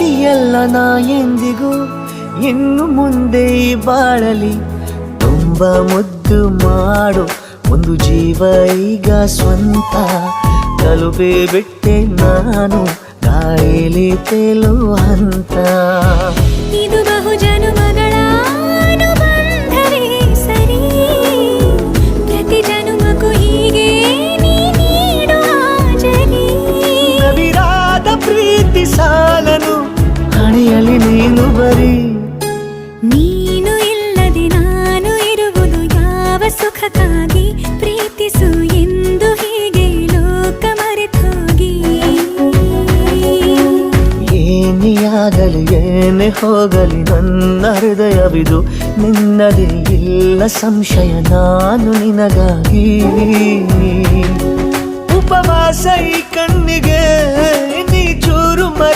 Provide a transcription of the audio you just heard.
ಪ್ರೀತಿಯಲ್ಲ ನಾ ಎಂದಿಗೂ ಇನ್ನು ಮುಂದೆ ಬಾಳಲಿ ತುಂಬ ಮುದ್ದು ಮಾಡು ಒಂದು ಜೀವ ಈಗ ಸ್ವಂತ ತಲುಪೇ ಬಿಟ್ಟೆ ನಾನು ಗಾಳಿಲಿ ತೇಲುವ ಹಂತ ಇದು ಬಹು ಜನುಮಗಳ ಅನುಬಂಧವೇ ಸರಿ ಪ್ರತಿ ಜನುಮಕ್ಕೂ ಹೀಗೆ ನೀ ನೀಡುವ ಜರಿ ನವಿರಾದ ಪ್ರೀತಿ ಸಾಲನು ಹಣೆಯಲ್ಲಿ ನೀನು ಬರೀ ನೀನು ಇಲ್ಲದೆ ನಾನು ಇರುವುದು ಯಾವ ಸುಖಕ್ಕಾಗಿ ಪ್ರೀತಿಸು ಎಂದು ಹೀಗೆ ಲೋಕ ಮರೆತೋಗಿ ಏನಿಯಾಗಲಿ ಏನೇ ಹೋಗಲಿ ನನ್ನ ಹೃದಯವಿದು ನಿನ್ನದೇ ಇಲ್ಲ ಸಂಶಯ ನಾನು ನಿನಗಾಗಿ ಉಪವಾಸ ಈ ಕಣ್ಣಿಗೆ ನೀ ಚೂರು